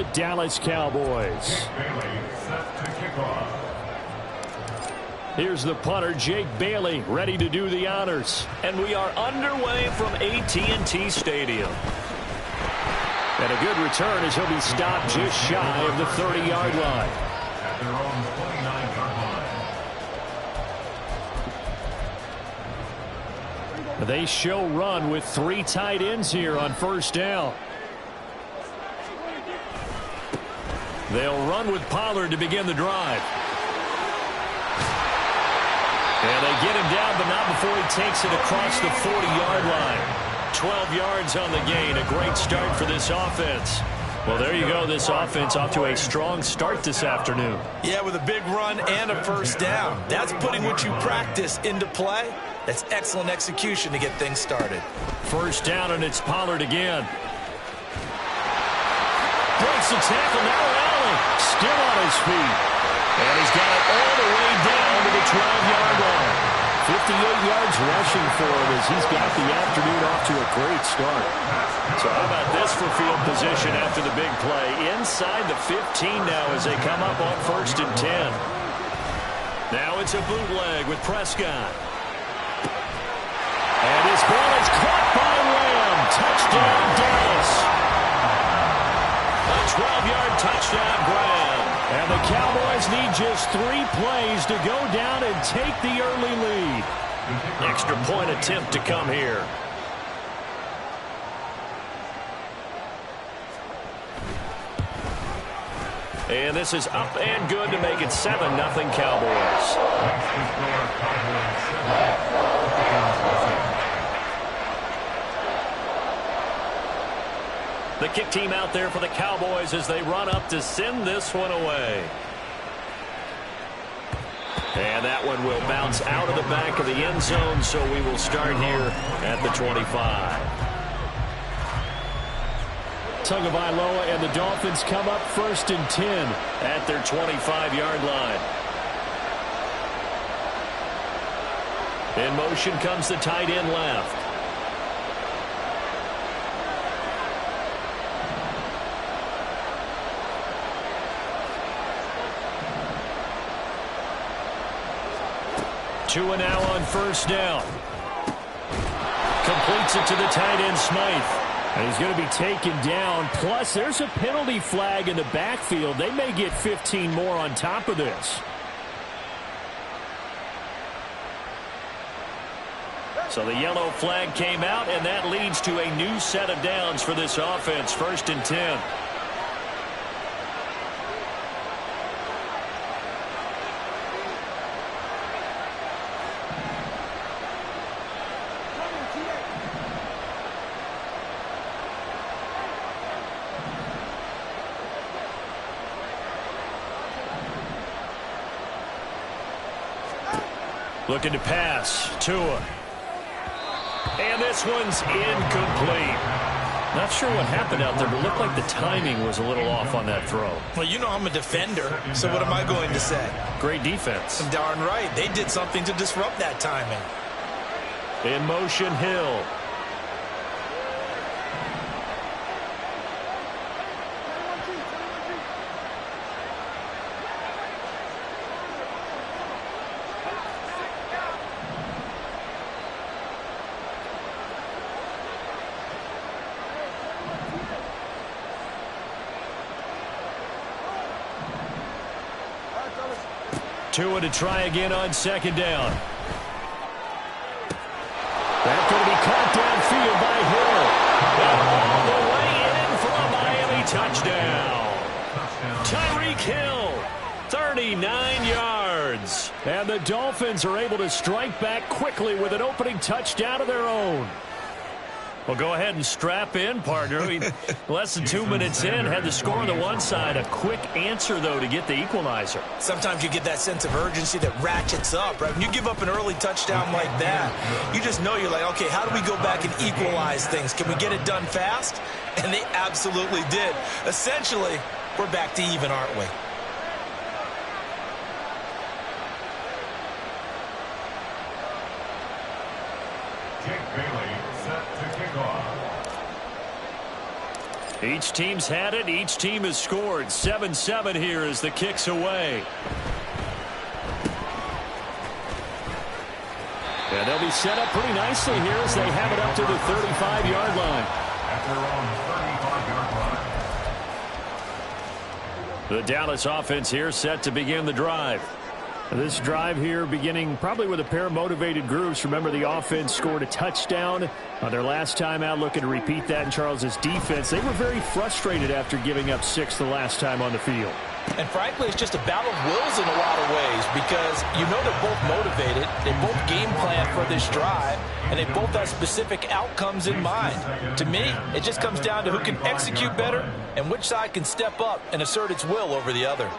the Dallas Cowboys. Here's the punter, Jake Bailey, ready to do the honors. And we are underway from AT&T Stadium. And a good return as he'll be stopped just shy of the 30-yard line. At their own 29-yard line. They show run with 3 tight ends here on first down. They'll run with Pollard to begin the drive. And they get him down, but not before he takes it across the 40-yard line. 12 yards on the gain. A great start for this offense. Well, there you go. This offense off to a strong start this afternoon. Yeah, with a big run and a first down. That's putting what you practice into play. That's excellent execution to get things started. First down, and it's Pollard again. Breaks the tackle. Now Allen still on his feet. And he's got it all the way down to the 12-yard line. 58 yards rushing for him as he's got the afternoon off to a great start. So how about this for field position after the big play? Inside the 15 now as they come up on 1st and 10. Now it's a bootleg with Prescott. And his ball is caught by Lamb. Touchdown, Dallas. A 12-yard touchdown grab. And the Cowboys need just 3 plays to go down and take the early lead. Extra point attempt to come here. And this is up and good to make it 7-0 Cowboys. The kick team out there for the Cowboys as they run up to send this one away. And that one will bounce out of the back of the end zone, so we will start here at the 25. Tagovailoa and the Dolphins come up 1st and 10 at their 25-yard line. In motion comes the tight end left. Tua now on first down. Completes it to the tight end, Smythe. And he's going to be taken down. Plus, there's a penalty flag in the backfield. They may get 15 more on top of this. So the yellow flag came out, and that leads to a new set of downs for this offense. 1st and 10. Looking to pass. Tua. And this one's incomplete. Not sure what happened out there, but it looked like the timing was a little off on that throw. Well, you know I'm a defender, so what am I going to say? Great defense. Darn right. They did something to disrupt that timing. In motion, Hill. Tua to try again on 2nd down. That's going to be caught downfield by Hill. And all the way in for a Miami touchdown. Tyreek Hill, 39 yards. And the Dolphins are able to strike back quickly with an opening touchdown of their own. Well, go ahead and strap in, partner. Less than 2 minutes in, had the score on the one side. A quick answer, though, to get the equalizer. Sometimes you get that sense of urgency that ratchets up, right? When you give up an early touchdown like that, you just know you're like, okay, how do we go back and equalize things? Can we get it done fast? And they absolutely did. Essentially, we're back to even, aren't we? Jake Bailey set to kick off. Each team's had it. Each team has scored. 7-7 here as the kick's away. And they'll be set up pretty nicely here as they have it up to the 35-yard line. At their own 35-yard line. The Dallas offense here set to begin the drive. This drive here beginning probably with a pair of motivated groups. Remember, the offense scored a touchdown on their last time out, looking to repeat that in Charles's defense. They were very frustrated after giving up 6 the last time on the field. And frankly, it's just a battle of wills in a lot of ways because you know they're both motivated. They both game plan for this drive, and they both have specific outcomes in mind. To me, it just comes down to who can execute better and which side can step up and assert its will over the other.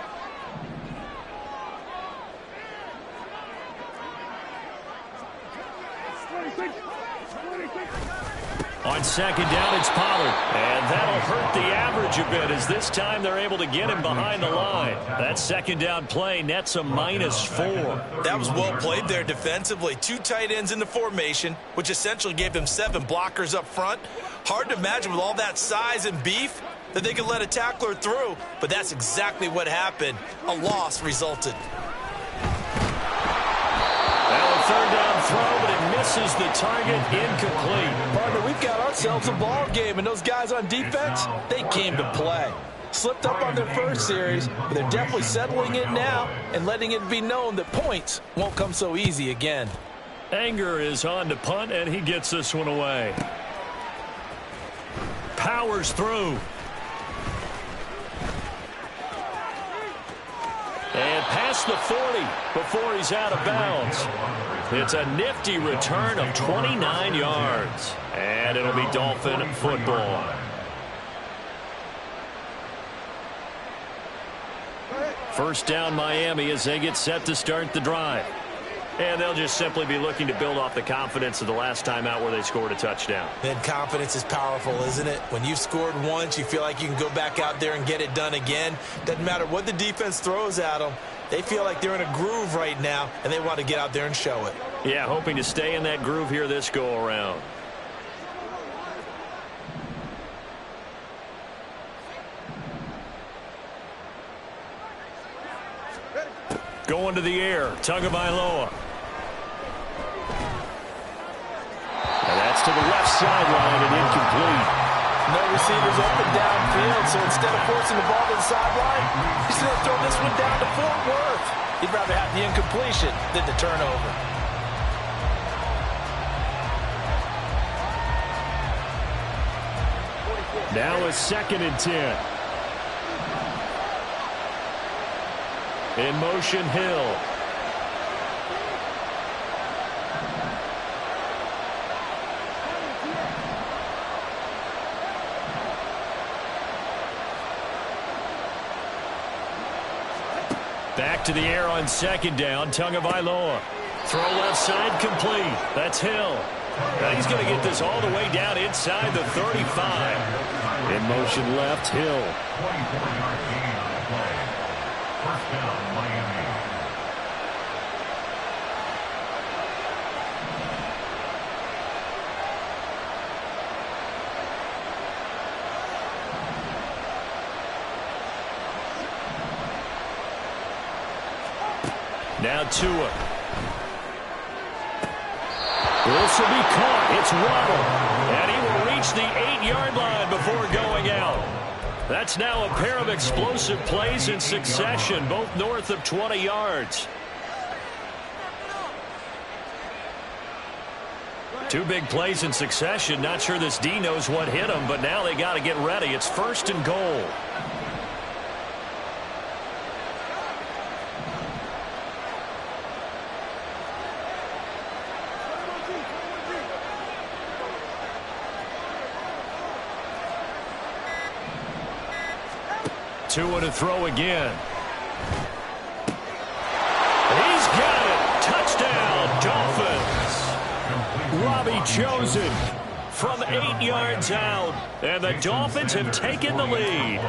On second down, it's Pollard. And that'll hurt the average a bit as this time they're able to get him behind the line. That second down play nets a -4. That was well played there defensively. 2 tight ends in the formation, which essentially gave them 7 blockers up front. Hard to imagine with all that size and beef that they could let a tackler through, but that's exactly what happened. A loss resulted. Third down throw, but it misses the target, incomplete. Partner, we've got ourselves a ball game, and those guys on defense, they came to play. Slipped up on their first series, but they're definitely settling it now and letting it be known that points won't come so easy again. Anger is on to punt, and he gets this one away. Powers through. And past the 40 before he's out of bounds. It's a nifty return of 29 yards. And it'll be Dolphin football. First down Miami as they get set to start the drive. And they'll just simply be looking to build off the confidence of the last time out where they scored a touchdown. Then confidence is powerful, isn't it? When you've scored once, you feel like you can go back out there and get it done again. Doesn't matter what the defense throws at them. They feel like they're in a groove right now, and they want to get out there and show it. Yeah, hoping to stay in that groove here this go-around. Going to the air, Tagovailoa. And that's to the left sideline and incomplete. No receivers open downfield, so instead of forcing the ball to the sideline, he's going to throw this one down to Fort Worth. He'd rather have the incompletion than the turnover. Now a 2nd and 10. In motion, Hill. Back to the air on 2nd down. Tagovailoa. Throw left side complete. That's Hill. Now he's going to get this all the way down inside the 35. In motion left, Hill. 24-yard gain on the play. First down, Miami. Now Tua. This will be caught. It's Waddle. And he will reach the 8-yard line before going out. That's now a pair of explosive plays in succession, both north of 20 yards. 2 big plays in succession. Not sure this D knows what hit him, but now they got to get ready. It's 1st and goal. Tua to throw again. He's got it. Touchdown, Dolphins. Robbie chosen from 8 yards out. And the Dolphins have taken the lead.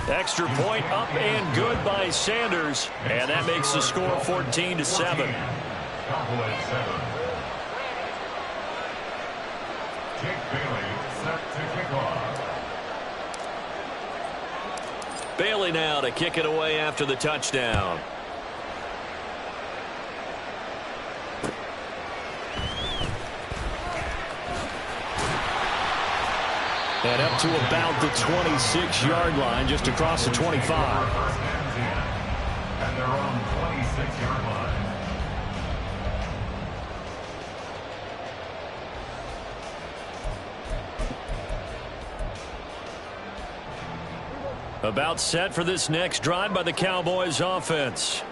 Extra point up and good by Sanders. And that makes the score 14-7. Cowboys 7. Jake Bailey set to kick off. Bailey now to kick it away after the touchdown. And up to about the 26-yard line, just across the 25. At their own 26-yard line. About set for this next drive by the Cowboys offense.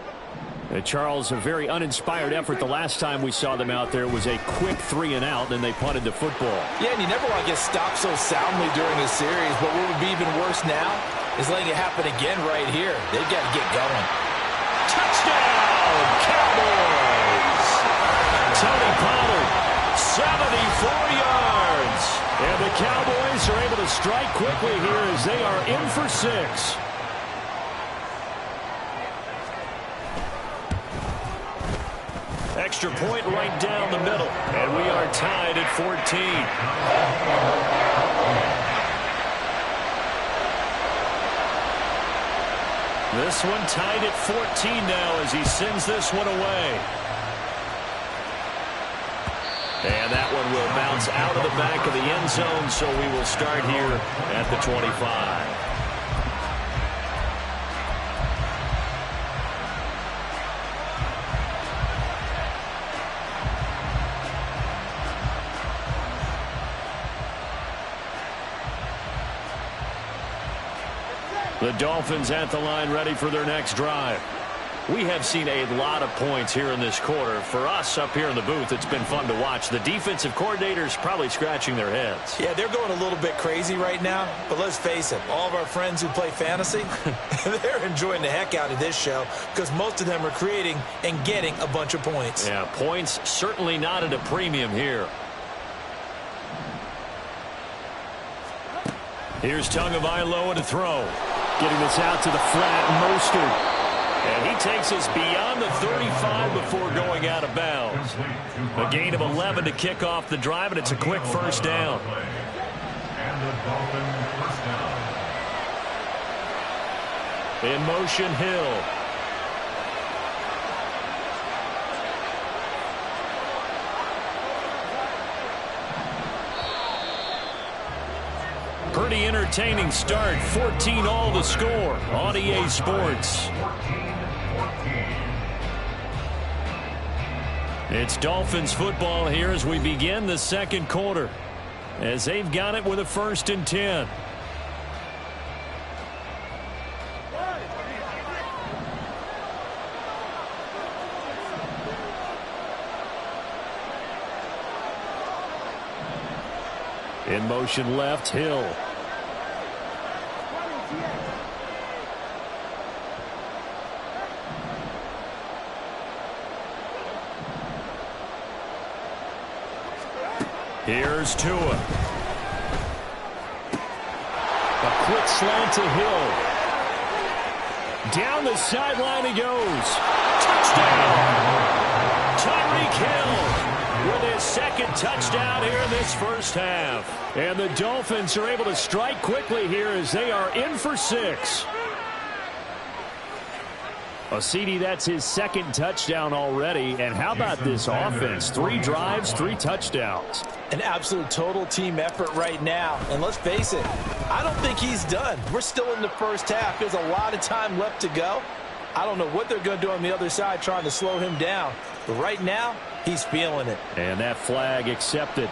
Charles, a very uninspired effort the last time we saw them out there. It was a quick 3-and-out, and they punted the football. Yeah, and you never want to get stopped so soundly during the series, but what would be even worse now is letting it happen again right here. They've got to get going. Touchdown, Cowboys! Tony Pollard, 74 yards. And the Cowboys are able to strike quickly here as they are in for 6. Extra point right down the middle. And we are tied at 14. This one tied at 14 now as he sends this one away. And that one will bounce out of the back of the end zone, so we will start here at the 25. The Dolphins at the line ready for their next drive. We have seen a lot of points here in this quarter. For us up here in the booth, it's been fun to watch. The defensive coordinators probably scratching their heads. Yeah, they're going a little bit crazy right now, but let's face it, all of our friends who play fantasy, they're enjoying the heck out of this show because most of them are creating and getting a bunch of points. Yeah, points certainly not at a premium here. Here's Tagovailoa to throw. Getting this out to the flat, Mostert. And he takes us beyond the 35 before going out of bounds. A gain of 11 to kick off the drive, and it's a quick first down. And the Dolphins first down. In motion, Hill. Pretty entertaining start. 14 all the score on EA Sports. It's Dolphins football here as we begin the second quarter, as they've got it with a 1st and 10. In motion left, Hill. Here's Tua. A quick slant to Hill. Down the sideline he goes. Touchdown! Tyreek Hill with his second touchdown here in this first half. And the Dolphins are able to strike quickly here as they are in for 6. CD, that's his second touchdown already. And how about this offense? 3 drives, 3 touchdowns. An absolute total team effort right now. And let's face it, I don't think he's done. We're still in the first half. There's a lot of time left to go. I don't know what they're going to do on the other side trying to slow him down. But right now, he's feeling it. And that flag accepted.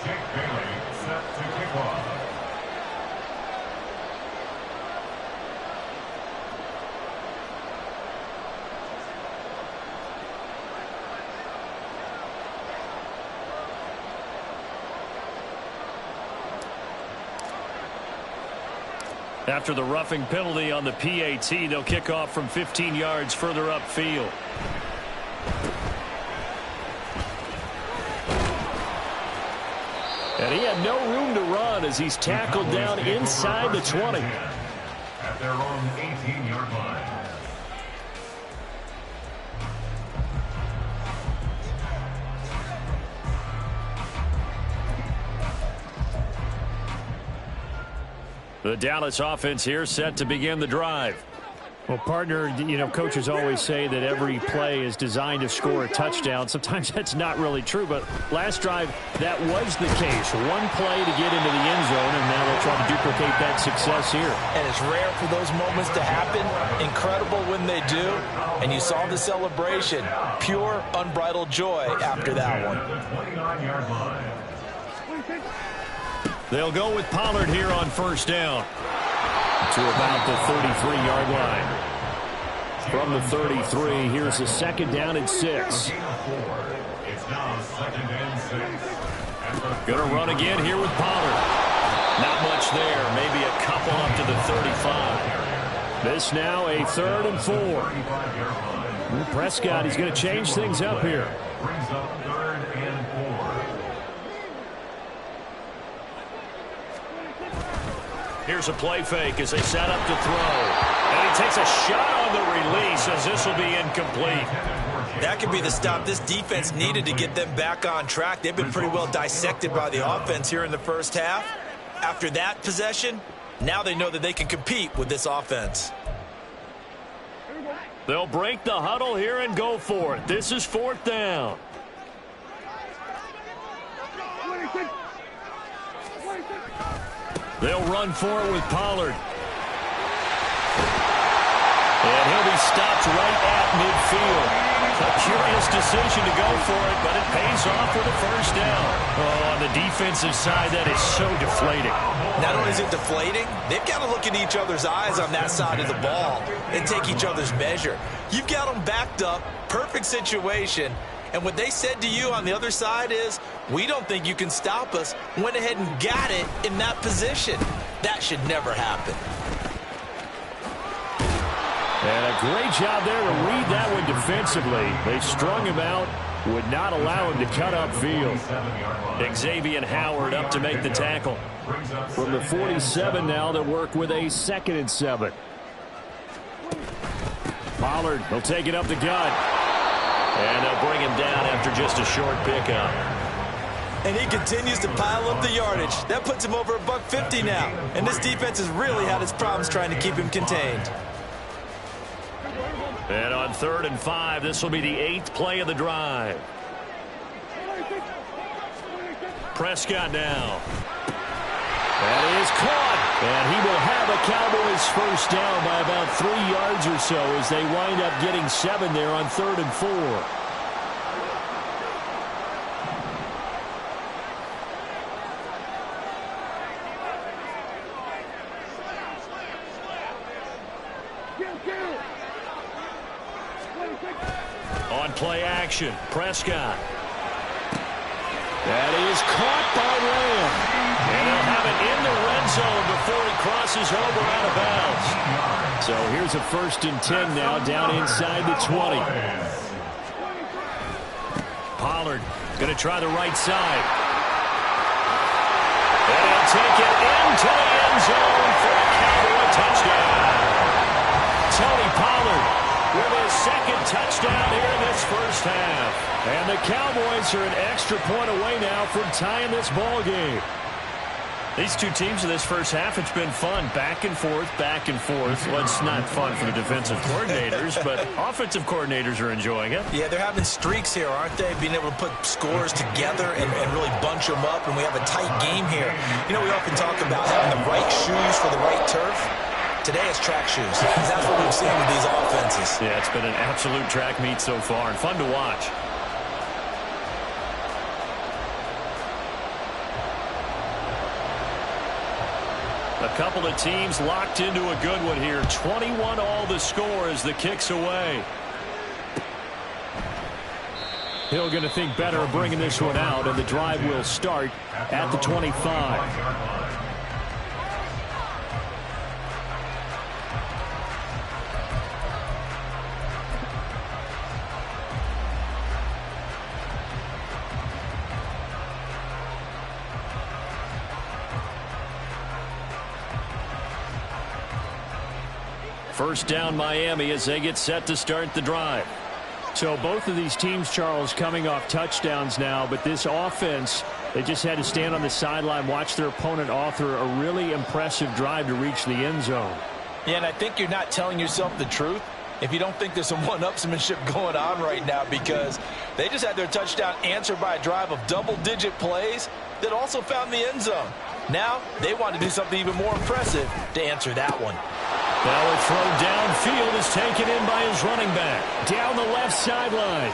Jake Bailey set to kick off. After the roughing penalty on the PAT, they'll kick off from 15 yards further upfield. And he had no room to run as he's tackled down inside the 20. At their own 18-yard line. The Dallas offense here set to begin the drive. Well, partner, you know, coaches always say that every play is designed to score a touchdown. Sometimes that's not really true, but last drive, that was the case. One play to get into the end zone, and now they'll try to duplicate that success here. And it's rare for those moments to happen. Incredible when they do. And you saw the celebration. Pure, unbridled joy after that one. They'll go with Pollard here on first down to about the 33-yard line. From the 33, here's a second down and 6. It's now second and 6. Going to run again here with Pollard. Not much there. Maybe a couple up to the 35. This now a 3rd and 4. Well, Prescott, he's going to change things up here. Brings up 3rd and 4. Here's a play fake as they set up to throw. And he takes a shot on the release as this will be incomplete. That could be the stop this defense needed to get them back on track. They've been pretty well dissected by the offense here in the first half. After that possession, now they know that they can compete with this offense. They'll break the huddle here and go for it. This is 4th down. They'll run for it with Pollard. And he'll be stopped right at midfield. A curious decision to go for it, but it pays off with a first down. Oh, on the defensive side, that is so deflating. Not only is it deflating, they've got to look in each other's eyes on that side of the ball and take each other's measure. You've got them backed up, perfect situation, and what they said to you on the other side is, we don't think you can stop us. Went ahead and got it in that position. That should never happen. And a great job there to read that one defensively. They strung him out, would not allow him to cut upfield. Xavier Howard up to make the tackle. From the 47 now, they'll work with a 2nd and 7. Pollard will take it up the gut. And they'll bring him down after just a short pickup. And he continues to pile up the yardage. That puts him over $150 now. And this defense has really had its problems trying to keep him contained. And on 3rd and 5, this will be the 8th play of the drive. Prescott now. That is caught. And he will have a Cowboys first down by about 3 yards or so as they wind up getting 7 there on 3rd and 4. On play action, Prescott. That is caught by Lamb. And he'll have it in the red zone before he crosses over out of bounds. So here's a 1st and 10 now down inside the 20. Pollard going to try the right side. And he'll take it into the end zone for a Cowboy touchdown. Tony Pollard with his 2nd touchdown here in this first half. And the Cowboys are an extra point away now from tying this ball game. These two teams in this first half, it's been fun. Back and forth, back and forth. Well, it's not fun for the defensive coordinators, but offensive coordinators are enjoying it. Yeah, they're having streaks here, aren't they? Being able to put scores together and really bunch them up, and we have a tight game here. You know, we often talk about having the right shoes for the right turf. Today it's track shoes. That's what we've seen with these offenses. Yeah, it's been an absolute track meet so far and fun to watch. A couple of teams locked into a good one here. 21 all the score as the kick's away. Hill going to think better of bringing this one out, and the drive will start at the 25. First down Miami as they get set to start the drive. So both of these teams, Charles, coming off touchdowns now, but this offense They just had to stand on the sideline, watch their opponent author a really impressive drive to reach the end zone. Yeah, and I think you're not telling yourself the truth if you don't think there's some one-upsmanship going on right now, because they just had their touchdown answered by a drive of double-digit plays that also found the end zone. Now they want to do something even more impressive to answer that one. Now a throw downfield is taken in by his running back. Down the left sideline.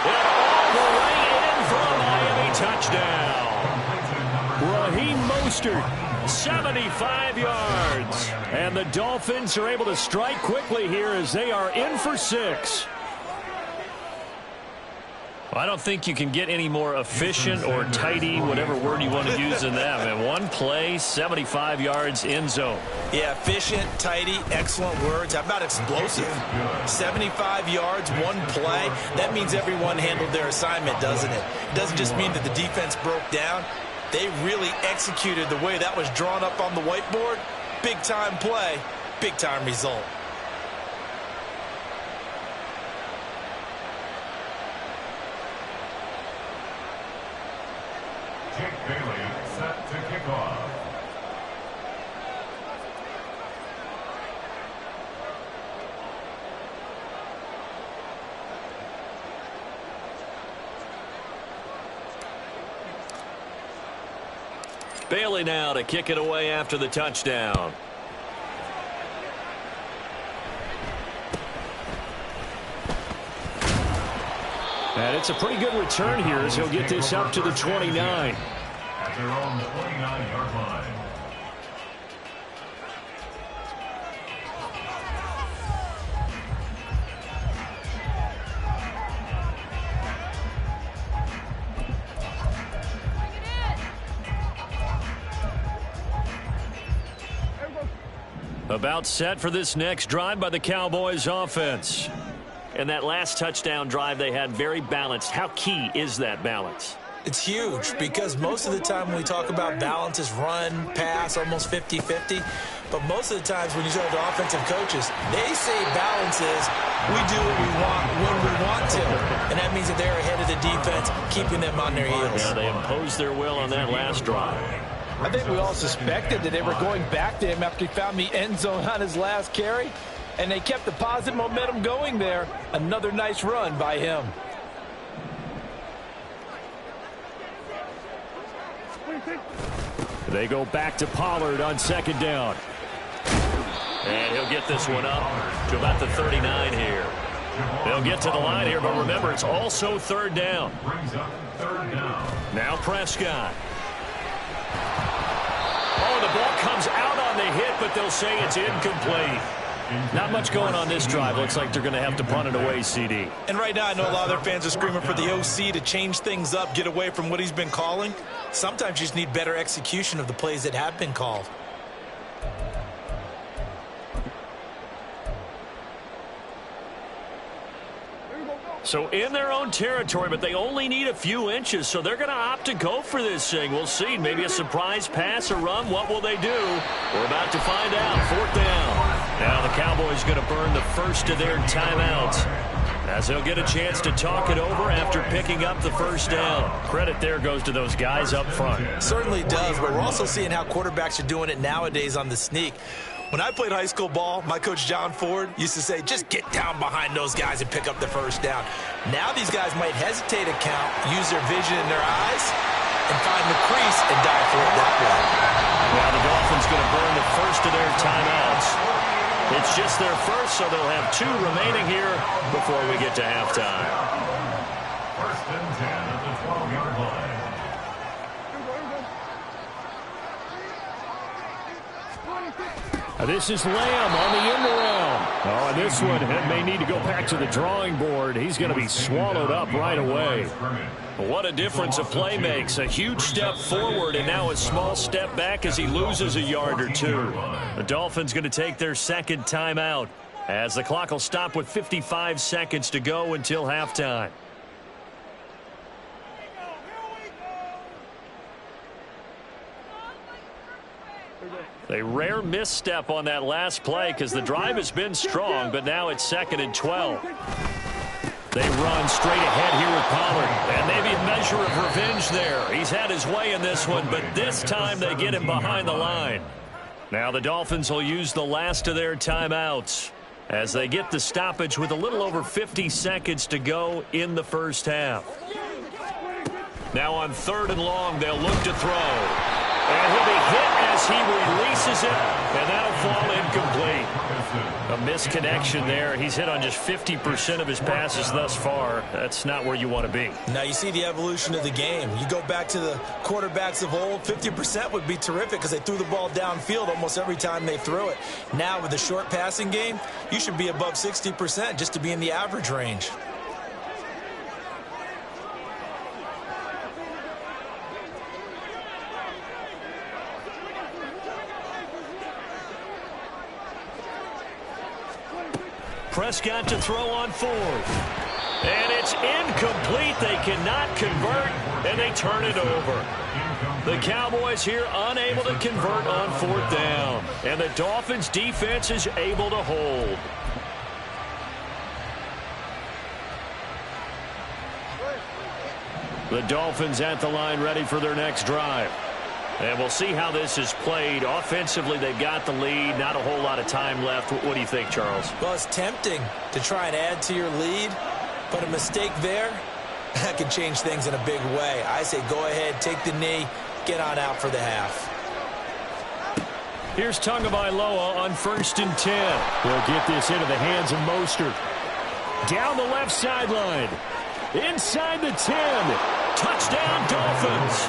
And all the way in for a Miami touchdown. Raheem Mostert, 75 yards. And the Dolphins are able to strike quickly here as they are in for 6. I don't think you can get any more efficient or tidy, whatever word you want to use in that. Man, one play, 75 yards, end zone. Yeah, efficient, tidy, excellent words. How about explosive? 75 yards, one play. That means everyone handled their assignment, doesn't it? It doesn't just mean that the defense broke down. They really executed the way that was drawn up on the whiteboard. Big-time play, big-time result. Jake Bailey set to kick off. Bailey now to kick it away after the touchdown. And it's a pretty good return here as he'll get this up to the 29. At their own 29-yard line. About set for this next drive by the Cowboys offense. And that last touchdown drive they had very balanced. How key is that balance? It's huge because most of the time when we talk about balance is run, pass, almost 50-50. But most of the times when you talk to offensive coaches, they say balance is we do what we want when we want to. And that means that they're ahead of the defense, keeping them on their heels. Yeah, they imposed their will on that last drive. I think we all suspected that they were going back to him after he found the end zone on his last carry. And they kept the positive momentum going there. Another nice run by him. They go back to Pollard on second down. And he'll get this one up to about the 39 here. They'll get to the line here, but remember, it's also third down. Brings up third down. Now Prescott. Oh, the ball comes out on the hit, but they'll say it's incomplete. Not much going on this drive. Looks like they're going to have to punt it away, CD. And right now I know a lot of their fans are screaming for the OC to change things up, get away from what he's been calling. Sometimes you just need better execution of the plays that have been called. So in their own territory, but they only need a few inches, so they're going to opt to go for this thing. We'll see. Maybe a surprise pass or run. What will they do? We're about to find out. Fourth down. Now the Cowboys going to burn the first of their timeouts as they'll get a chance to talk it over after picking up the first down. Credit there goes to those guys up front. Certainly does, but we're also seeing how quarterbacks are doing it nowadays on the sneak. When I played high school ball, my coach John Ford used to say, just get down behind those guys and pick up the first down. Now these guys might hesitate to count, use their vision in their eyes, and find the crease and dive for it that way. Now the Dolphins going to burn the first of their timeouts. It's just their first, so they'll have 2 remaining here before we get to halftime. First and 10 at the 12-yard line. This is Lamb on the end around. Oh, and this one may need to go back to the drawing board. He's going to be swallowed up right away. What a difference a play makes. A huge step forward and now a small step back as he loses a yard or 2. The Dolphins going to take their second timeout as the clock will stop with 55 seconds to go until halftime. A rare misstep on that last play because the drive has been strong, but now it's 2nd and 12. They run straight ahead here with Pollard. And maybe a measure of revenge there. He's had his way in this one, but this time they get him behind the line. Now the Dolphins will use the last of their timeouts as they get the stoppage with a little over 50 seconds to go in the first half. Now on 3rd and long, they'll look to throw. And he'll be hit as he releases it, and that'll fall incomplete. A misconnection there. He's hit on just 50% of his passes thus far. That's not where you want to be. Now you see the evolution of the game. You go back to the quarterbacks of old, 50% would be terrific because they threw the ball downfield almost every time they threw it. Now with the short passing game, you should be above 60% just to be in the average range. Prescott to throw on 4th. And it's incomplete. They cannot convert, and they turn it over. The Cowboys here unable to convert on 4th down. And the Dolphins defense is able to hold. The Dolphins at the line ready for their next drive. And we'll see how this is played. Offensively, they've got the lead. Not a whole lot of time left. What do you think, Charles? Well, it's tempting to try and add to your lead, but a mistake there, that could change things in a big way. I say go ahead, take the knee, get on out for the half. Here's Tagovailoa on 1st and 10. They'll get this into the hands of Mostert. Down the left sideline. Inside the 10. Touchdown, Dolphins.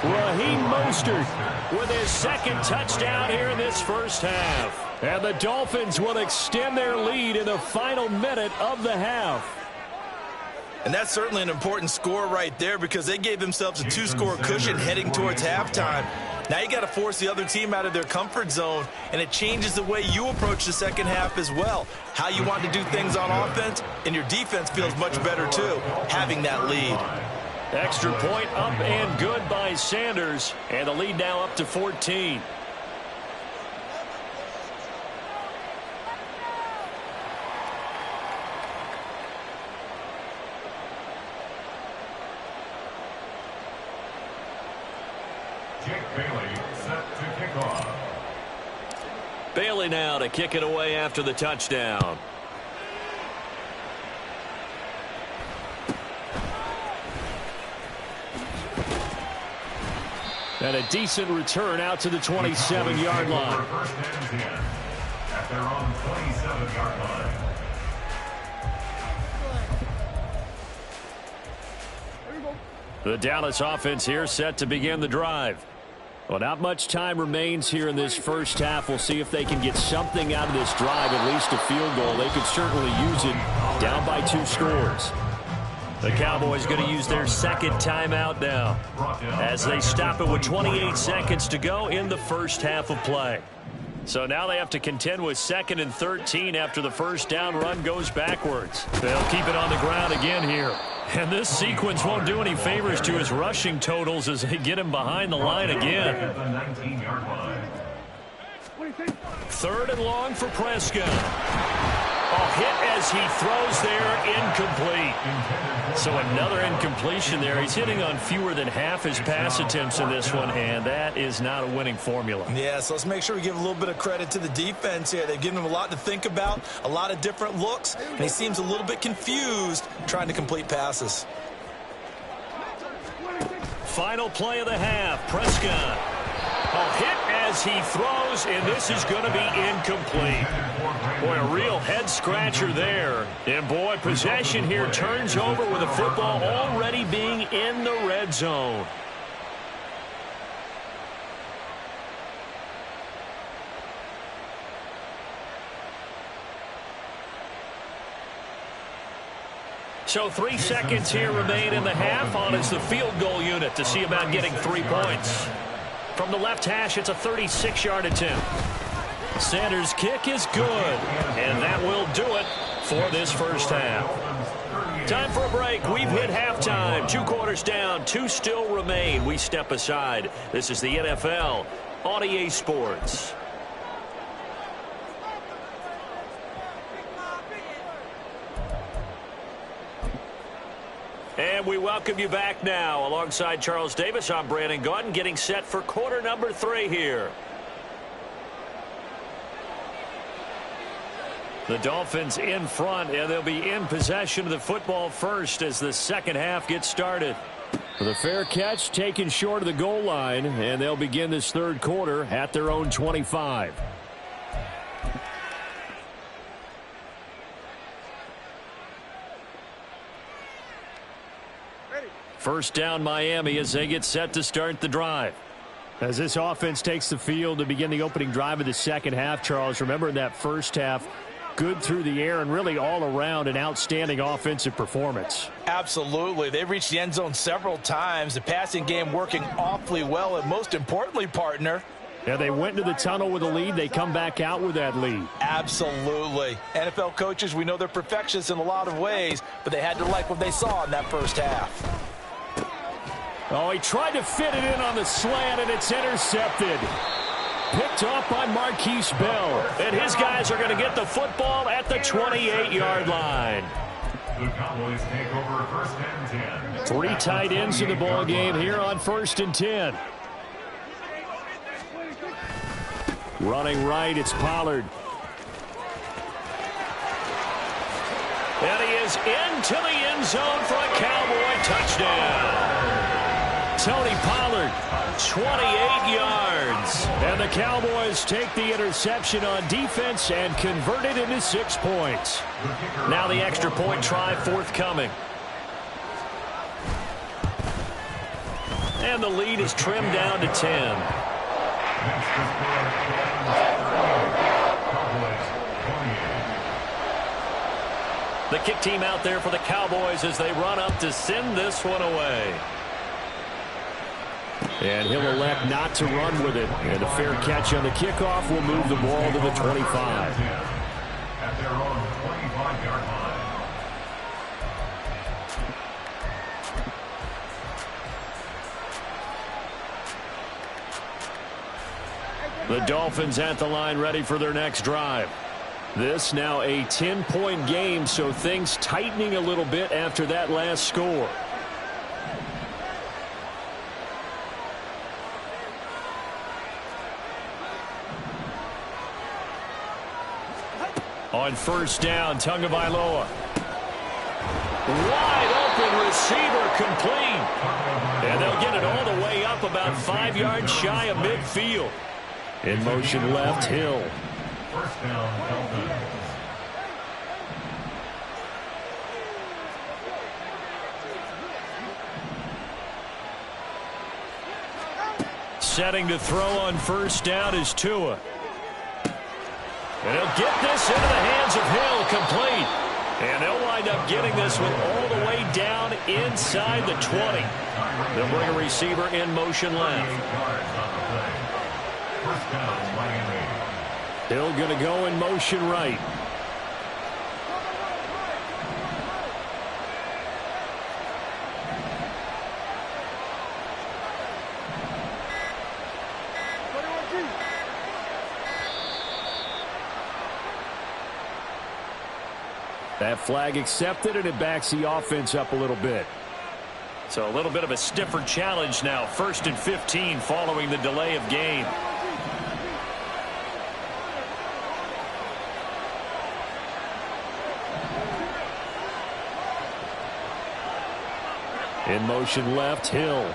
Raheem Mostert with his 2nd touchdown here in this first half. And the Dolphins will extend their lead in the final minute of the half. And that's certainly an important score right there because they gave themselves a 2-score cushion heading towards halftime. Now you got to force the other team out of their comfort zone, and it changes the way you approach the second half as well. How you want to do things on offense, and your defense feels much better too, having that lead. Extra point up and good by Sanders. And the lead now up to 14. Jake Bailey set to kick off. Bailey now to kick it away after the touchdown. And a decent return out to the 27-yard line. First and 10 at their own 27-yard line. The Dallas offense here set to begin the drive. Well, not much time remains here in this first half. We'll see if they can get something out of this drive, at least a field goal. They could certainly use it down by 2 scores. The Cowboys going to use their 2nd timeout now as they stop it with 28 seconds to go in the first half of play. So now they have to contend with 2nd and 13 after the first down run goes backwards. They'll keep it on the ground again here. And this sequence won't do any favors to his rushing totals as they get him behind the line again. 3rd and long for Prescott. Hit as he throws there, incomplete. So another incompletion there. He's hitting on fewer than half his pass attempts in this one, and that is not a winning formula. Yeah, so let's make sure we give a little bit of credit to the defense here. They've given him a lot to think about, a lot of different looks, and he seems a little bit confused trying to complete passes. Final play of the half, Prescott. Hit as he throws, and this is going to be incomplete. Boy, a real head-scratcher there. And, boy, possession here turns over with the football already being in the red zone. So 3 seconds here remain in the half on as the field goal unit to see about getting 3 points. From the left hash, it's a 36-yard attempt. Sanders' kick is good, and that will do it for this first half. Time for a break. We've hit halftime. 2 quarters down, 2 still remain. We step aside. This is the NFL on EA Sports. we welcome you back now. Alongside Charles Davis, I'm Brandon Gaudin, getting set for quarter number 3 here. The Dolphins in front, and they'll be in possession of the football first as the second half gets started. The fair catch taken short of the goal line, and they'll begin this third quarter at their own 25. First down Miami as they get set to start the drive. As this offense takes the field to begin the opening drive of the second half, Charles, remember in that first half, good through the air and really all around an outstanding offensive performance. Absolutely. They reached the end zone several times. The passing game working awfully well, and most importantly, partner, yeah, they went into the tunnel with a lead. They come back out with that lead. Absolutely. NFL coaches, we know they're perfectionists in a lot of ways, but they had to like what they saw in that first half. Oh, he tried to fit it in on the slant, and it's intercepted. Picked off by Marquise Bell. And his guys are going to get the football at the 28-yard line. The Cowboys take over first and 10. 3 tight ends in the ball game here on first and 10. Running right, it's Pollard. And he is into the end zone for a Cowboy touchdown. Tony Pollard, 28 yards. And the Cowboys take the interception on defense and convert it into 6 points. Now the extra point try forthcoming. And the lead is trimmed down to 10. The kick team out there for the Cowboys as they run up to send this one away. And he'll elect not to run with it. And a fair catch on the kickoff will move the ball to the 25. At their own 25-yard line. The Dolphins at the line ready for their next drive. This now a 10-point game, so things tightening a little bit after that last score. On first down, Tagovailoa. Wide open receiver complete. And they'll get it all the way up about 5 yards shy of midfield. In motion left, Hill. First down, Dolphins. Setting to throw on first down is Tua. And he'll get this into the hands of Hill, complete. And they'll wind up getting this one all the way down inside the 20. They'll bring a receiver in motion left. First down, Miami. Hill going to go in motion right. That flag accepted, and it backs the offense up a little bit. So a little bit of a stiffer challenge now. First and 15 following the delay of game. In motion left, Hill.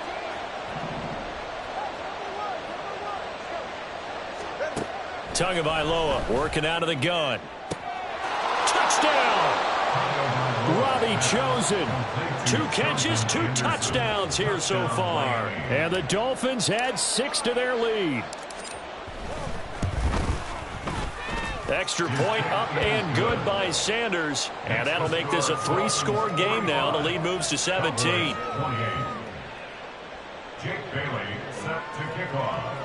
Tagovailoa working out of the gun. Touchdown! Robbie Chosen. 2 catches, 2 touchdowns here so far. And the Dolphins add 6 to their lead. Extra point up and good by Sanders. And that'll make this a 3-score game now. The lead moves to 17. 28. Jake Bailey set to kick off.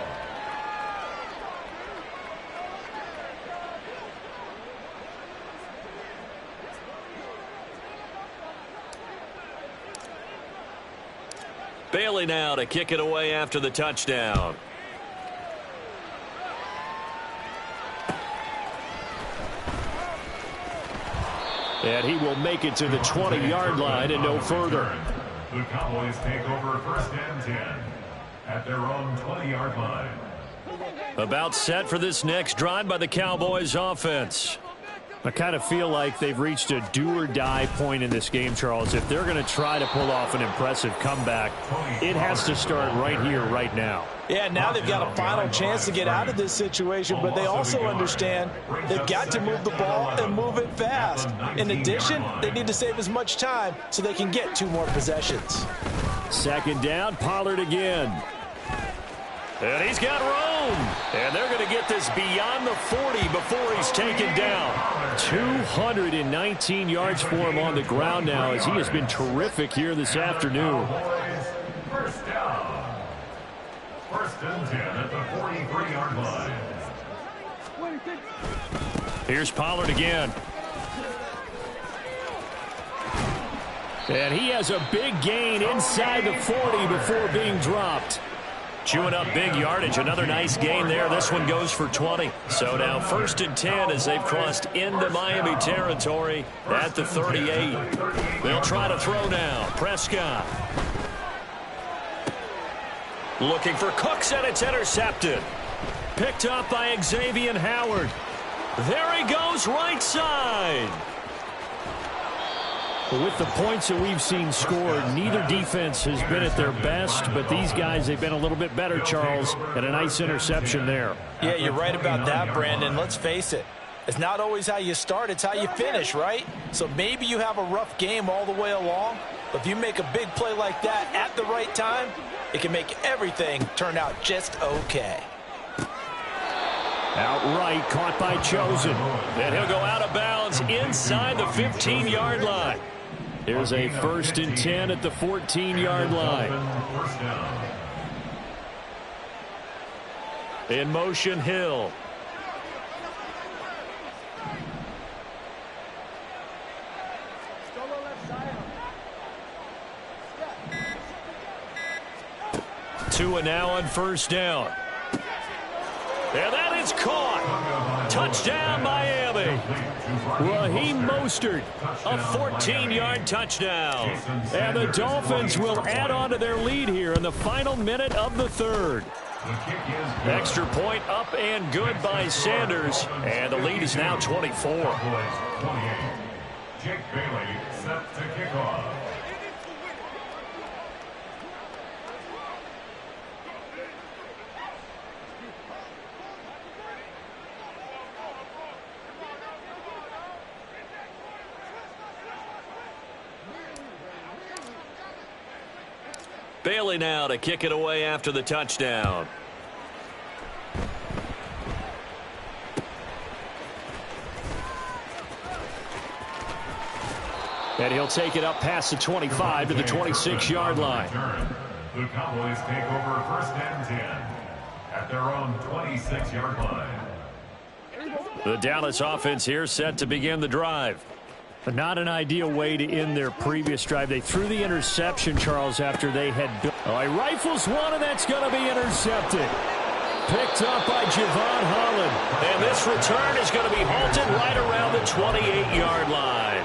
Bailey now to kick it away after the touchdown. And he will make it to the 20-yard line and no further. The Cowboys take over 1st and 10 at their own 20-yard line. About set for this next drive by the Cowboys offense. I kind of feel like they've reached a do-or-die point in this game, Charles. If they're going to try to pull off an impressive comeback, it has to start right here, right now. Yeah, now they've got a final chance to get out of this situation, but they also understand they've got to move the ball and move it fast. In addition, they need to save as much time so they can get 2 more possessions. 2nd down, Pollard again. And he's got room. And they're going to get this beyond the 40 before he's taken down. 219 yards for him on the ground now as he has been terrific here this afternoon. 1st down. 1st and 10 at the 43-yard line. Here's Pollard again. And he has a big gain inside the 40 before being dropped. Chewing up big yardage. Another nice gain there. This one goes for 20. So now 1st and 10 as they've crossed into Miami territory at the 38. They'll try to throw now. Prescott. Looking for Cooks, and it's intercepted. Picked up by Xavier Howard. There he goes, right side. With the points that we've seen scored, neither defense has been at their best, but these guys, they've been a little bit better, Charles, and a nice interception there. Yeah, you're right about that, Brandon. Let's face it. It's not always how you start, it's how you finish, right? So maybe you have a rough game all the way along, but if you make a big play like that at the right time, it can make everything turn out just okay. Outright, caught by Chosen. And he'll go out of bounds inside the 15-yard line. Here's a 1st and 10 at the 14-yard line. In motion, Hill. Tua now on 1st down. And that is caught. Touchdown, Miami. Raheem Mostert, a 14-yard touchdown. And the Dolphins will add on to their lead here in the final minute of the 3rd. Extra point up and good by Sanders. And the lead is now 24. Jake Bailey set to kick off. Bailey now to kick it away after the touchdown. And he'll take it up past the 25 to the 26-yard line. The Cowboys take over 1st and 10 at their own 26-yard line. The Dallas offense here set to begin the drive. Not an ideal way to end their previous drive. They threw the interception, Charles, after they had built. Oh, he rifles one, and that's going to be intercepted. Picked up by Javon Holland. And this return is going to be halted right around the 28-yard line.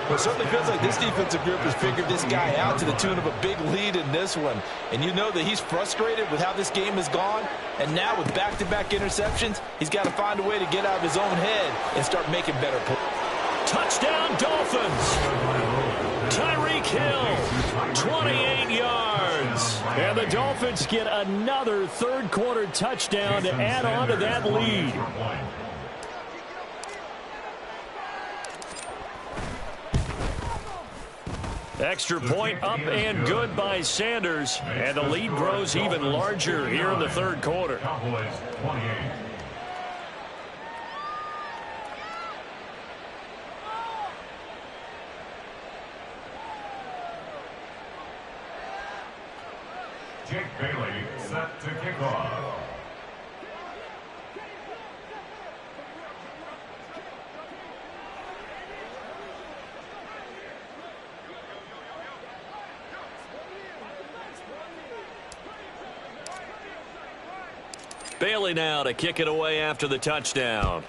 Well, it certainly feels like this defensive group has figured this guy out to the tune of a big lead in this one. And you know that he's frustrated with how this game has gone. And now with back-to-back interceptions, he's got to find a way to get out of his own head and start making better plays. Touchdown, Dolphins. Tyreek Hill, 28 yards. And the Dolphins get another third-quarter touchdown to add on to that lead. Extra point up and good by Sanders. And the lead grows even larger here in the 3rd quarter. Cowboys 28. Jake Bailey set to kick off. Bailey now to kick it away after the touchdown.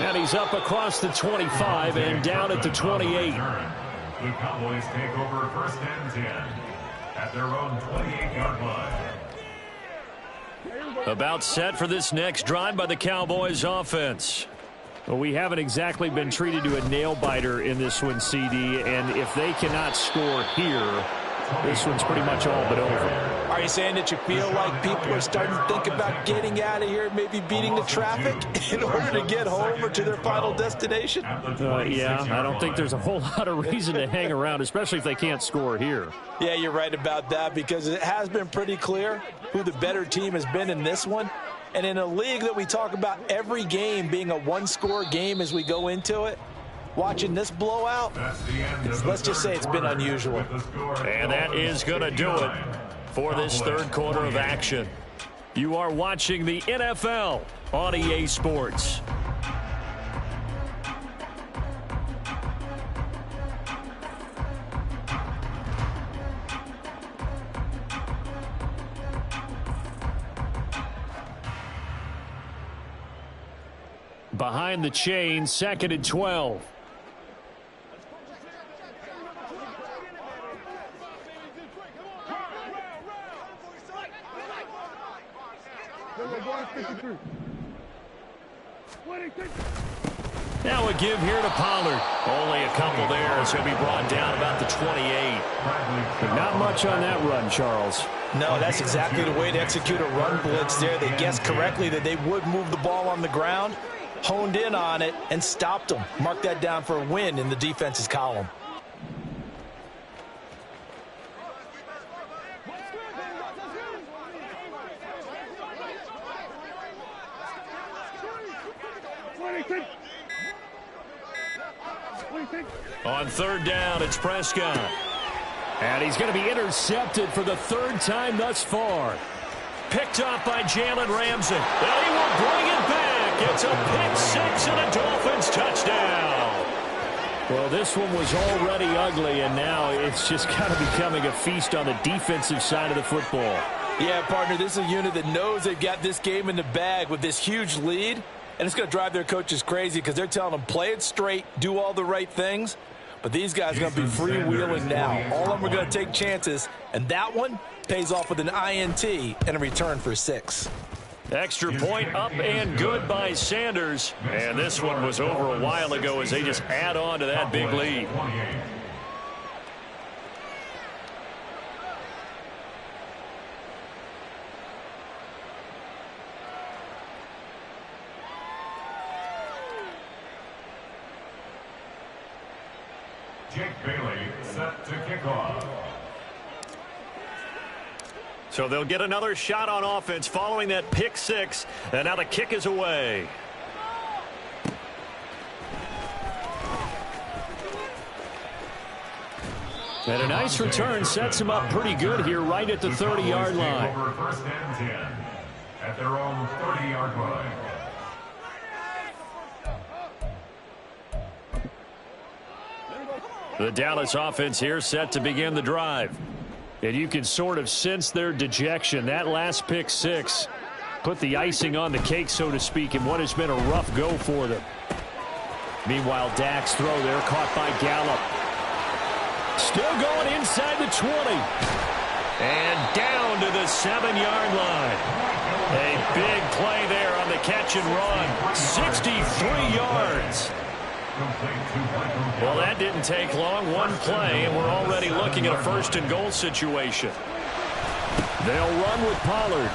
And he's up across the 25 and down at the 28. The Cowboys take over first and 10 at their own 28-yard line. About set for this next drive by the Cowboys offense. Well, we haven't exactly been treated to a nail-biter in this one, CD, and if they cannot score here, this one's pretty much all but over. Are you saying that you feel like people are starting to think about getting out of here, maybe beating the traffic in order to get home or to their final destination? Yeah, I don't think there's a whole lot of reason to hang around, especially if they can't score here. Yeah, you're right about that, because it has been pretty clear who the better team has been in this one. And in a league that we talk about every game being a one-score game as we go into it, watching this blowout, let's just say it's been unusual. And that is going to do it for this third quarter of action. You are watching the NFL on EA Sports. Behind the chain, 2nd and 12. Now a give here to Pollard. Only a couple there as he'll be brought down about the 28. But not much on that run, Charles. No, that's exactly the way to execute a run blitz there. They guessed correctly that they would move the ball on the ground, honed in on it, and stopped them. Mark that down for a win in the defense's column. On third down, it's Prescott. And he's going to be intercepted for the third time thus far. Picked up by Jalen Ramsey. And he will bring it back. It's a pick six and a Dolphins touchdown. Well, this one was already ugly, and now it's just kind of becoming a feast on the defensive side of the football. Yeah, partner, this is a unit that knows they've got this game in the bag with this huge lead, and it's going to drive their coaches crazy because they're telling them, play it straight, do all the right things. But these guys are going to be freewheeling now. All of them are going to take chances, and that one pays off with an INT and a return for 6. Extra point up and good by Sanders. And this one was over a while ago as they just add on to that big lead. Jake Bailey set to kick off. So they'll get another shot on offense following that pick six. And now the kick is away. And a nice return sets him up pretty good here right at the 30-yard line. Over first and 10 at their own 30-yard line. The Dallas offense here set to begin the drive. And you can sort of sense their dejection. That last pick six put the icing on the cake, so to speak, in what has been a rough go for them. Meanwhile, Dak's throw there caught by Gallup. Still going inside the 20. And down to the 7-yard line. A big play there on the catch and run. 63 yards. Well, that didn't take long. One play, and we're already looking at a first and goal situation. They'll run with Pollard.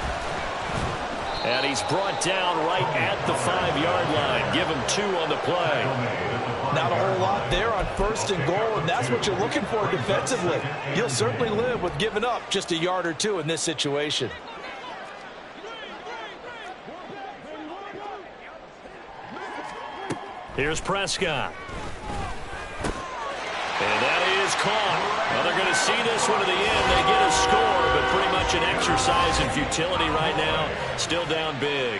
And he's brought down right at the 5-yard line. Give him 2 on the play. Not a whole lot there on first and goal, and that's what you're looking for defensively. You'll certainly live with giving up just a yard or 2 in this situation. Here's Prescott. And that is caught. Well, they're going to see this one to the end. They get a score, but pretty much an exercise in futility right now. Still down big.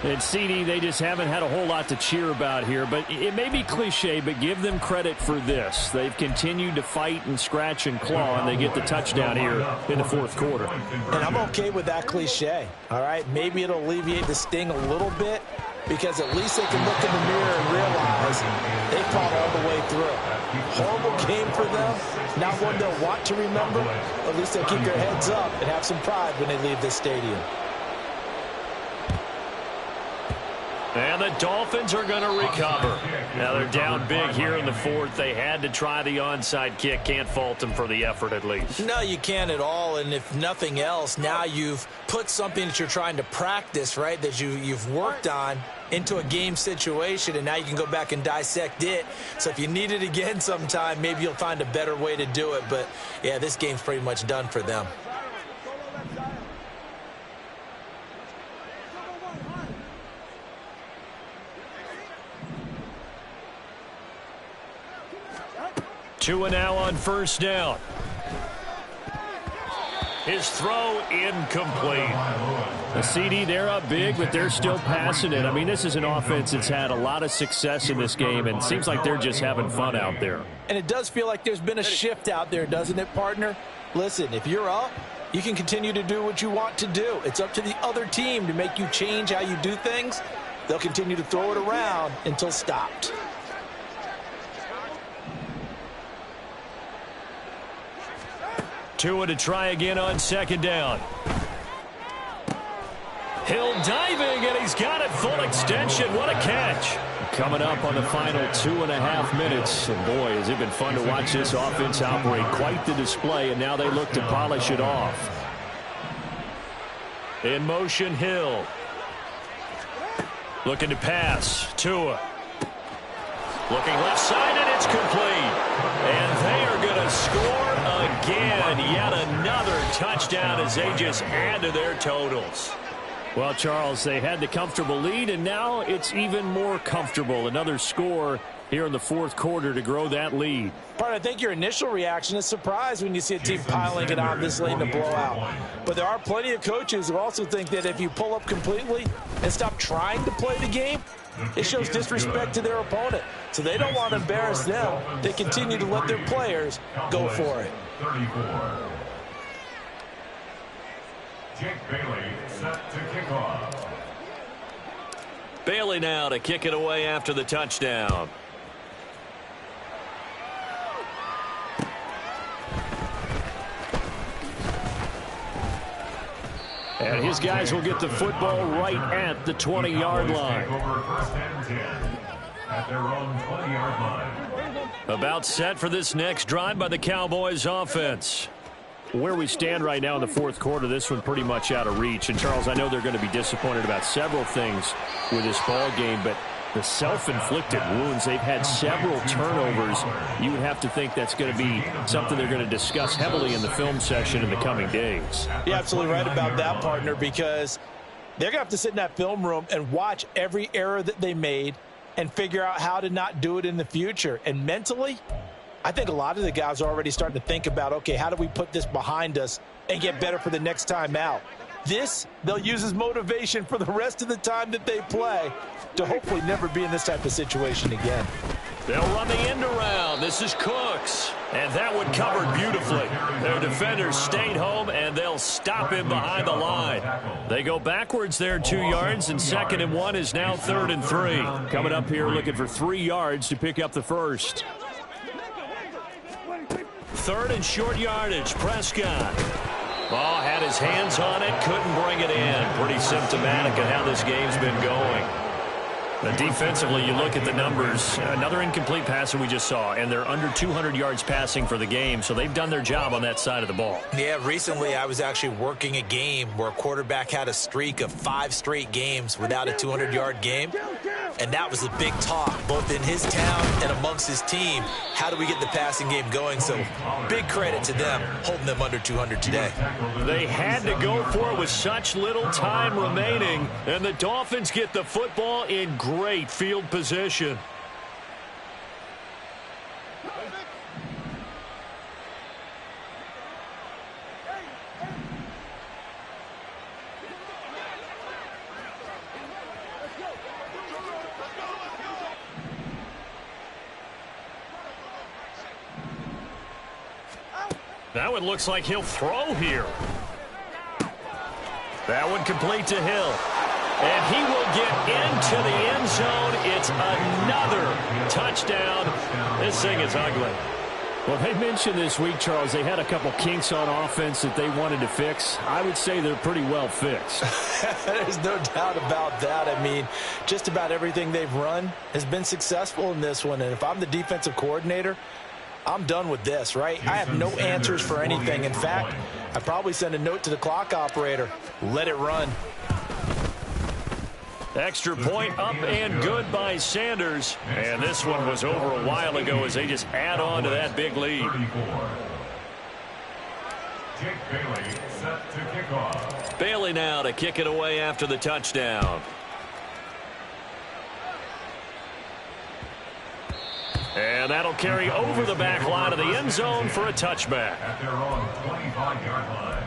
And CD, they just haven't had a whole lot to cheer about here. But it may be cliche, but give them credit for this. They've continued to fight and scratch and claw, and they get the touchdown here in the fourth quarter. And I'm okay with that cliche. All right, maybe it'll alleviate the sting a little bit. because at least they can look in the mirror and realize they fought all the way through. Horrible game for them, not one they'll want to remember. At least they'll keep their heads up and have some pride when they leave this stadium. And the Dolphins are going to recover. Now they're down big here in the fourth. They had to try the onside kick. Can't fault them for the effort at least. No, you can't at all. And if nothing else, now you've put something that you're trying to practice, right, that you've worked on into a game situation, and now you can go back and dissect it. So if you need it again sometime, maybe you'll find a better way to do it. But, yeah, this game's pretty much done for them. Tua now on first down. His throw incomplete. The CD, they're up big, but they're still passing it. I mean, this is an offense that's had a lot of success in this game, and it seems like they're just having fun out there. And it does feel like there's been a shift out there, doesn't it, partner? Listen, if you're up, you can continue to do what you want to do. It's up to the other team to make you change how you do things. They'll continue to throw it around until stopped. Tua to try again on second down. Hill diving, and he's got it full extension. What a catch. Coming up on the final 2.5 minutes. And boy, has it been fun to watch this offense operate. Quite the display, and now they look to polish it off. In motion, Hill. Looking to pass. Tua. Looking left side, and it's complete. And they are going to score again. Yet another touchdown as they just add to their totals. Well, Charles, they had the comfortable lead, and now it's even more comfortable. Another score here in the fourth quarter to grow that lead. Part, I think your initial reaction is surprise when you see a team piling it on this late in the blowout. But there are plenty of coaches who also think that if you pull up completely and stop trying to play the game, it shows disrespect to their opponent. So they don't want to embarrass them. They continue to let their players go for it. 34. Jake Bailey set to kick off. Bailey now to kick it away after the touchdown. And his guys will get the football right at the 20-yard line. Over first and 10 at their own 20-yard line. About set for this next drive by the Cowboys offense. Where we stand right now in the fourth quarter, this one pretty much out of reach. And, Charles, I know they're going to be disappointed about several things with this ball game, but the self-inflicted wounds, they've had several turnovers. You would have to think that's going to be something they're going to discuss heavily in the film session in the coming days. You're absolutely right about that, partner, because they're going to have to sit in that film room and watch every error that they made and figure out how to not do it in the future. And mentally, I think a lot of the guys are already starting to think about, okay, how do we put this behind us and get better for the next time out? This, they'll use as motivation for the rest of the time that they play to hopefully never be in this type of situation again. They'll run the end around. This is Cooks. And that one covered beautifully. Their defenders stayed home, and they'll stop him behind the line. They go backwards there 2 yards, and 2nd and 1 is now 3rd and 3. Coming up here looking for 3 yards to pick up the first. 3rd and short yardage. Prescott. Ball had his hands on it, couldn't bring it in. Pretty symptomatic of how this game's been going. But defensively, you look at the numbers. Another incomplete pass that we just saw, and they're under 200 yards passing for the game, so they've done their job on that side of the ball. Yeah, recently I was actually working a game where a quarterback had a streak of 5 straight games without a 200-yard game, and that was a big talk, both in his town and amongst his team. How do we get the passing game going? So big credit to them holding them under 200 today. They had to go for it with such little time remaining, and the Dolphins get the football in great field position. That one looks like he'll throw here. That one complete to Hill. And he will get into the end zone. It's another touchdown. This thing is ugly. Well, they mentioned this week, Charles, they had a couple kinks on offense that they wanted to fix. I would say they're pretty well fixed. There's no doubt about that. I mean, just about everything they've run has been successful in this one. And if I'm the defensive coordinator, I'm done with this, right? I have no answers for anything. In fact, I'd probably send a note to the clock operator. Let it run. Extra point up and good by Sanders. And this one was over a while ago as they just add on to that big lead. Jake Bailey set to kick off. Bailey now to kick it away after the touchdown. And that'll carry over the back line of the end zone for a touchback. At their own 25-yard line.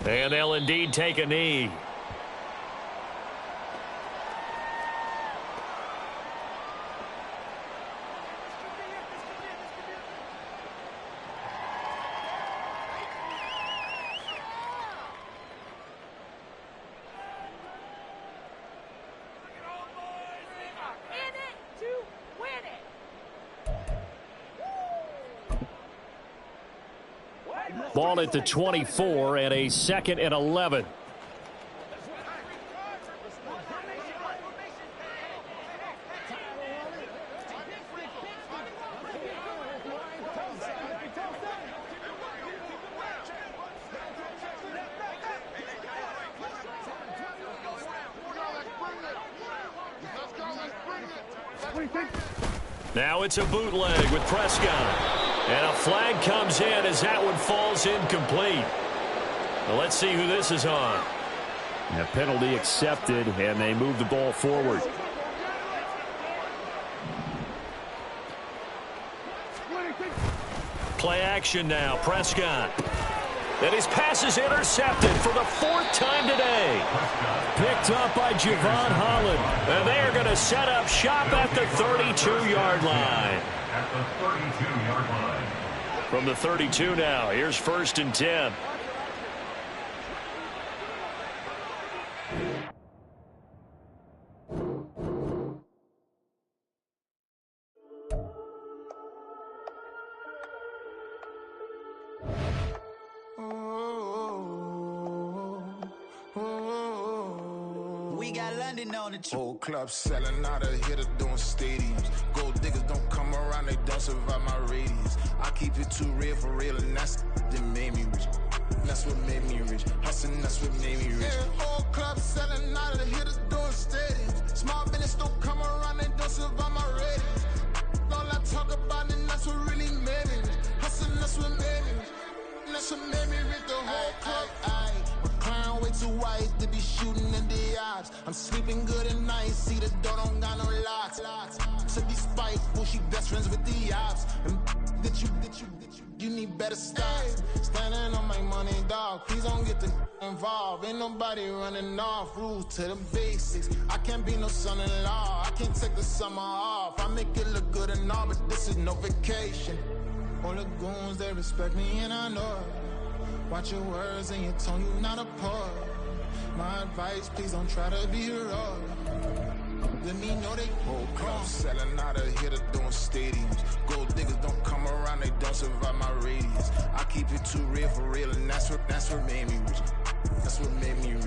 And they'll indeed take a knee. Ball at the 24 and a 2nd and 11. Now it's a bootleg with Prescott. And a flag comes in as that one falls incomplete. Well, let's see who this is on. A penalty accepted, and they move the ball forward. Play action now. Prescott. And his pass is intercepted for the 4th time today. Picked up by Javon Holland. And they are going to set up shop at the 32-yard line. At the 32-yard line. From the 32 now, here's 1st and 10. We got London on the whole club selling out of hitter doing stadiums. Gold diggers don't come around, they don't survive my radius. I keep it too real for real, and that's that made me rich. That's what made me rich. Hustling, that's what made me rich. Yeah, whole club selling out of the hitters doing stadiums. Small business don't come around, they don't survive my radius. All I talk about, and that's what really made me rich. Hustling, that's what made me rich. That's what made me rich. The whole club. McLaren way too wide to be shooting in the odds. I'm sleeping good at night, see the door don't got no locks. To be spiteful, she best friends with the ops. And you need better stop. Standing on my money, dog. Please don't get the involved. Ain't nobody running off. Rules to the basics. I can't be no son-in-law. I can't take the summer off. I make it look good and all, but this is no vacation. All the goons, they respect me and I know it. Watch your words and your tone, you not a part. My advice, please don't try to be heroic. Let me know they whole club selling out of hitter doing stadiums. Gold diggers don't come around, they don't survive my radius. I keep it too real for real, and that's what made me rich. That's what made me rich.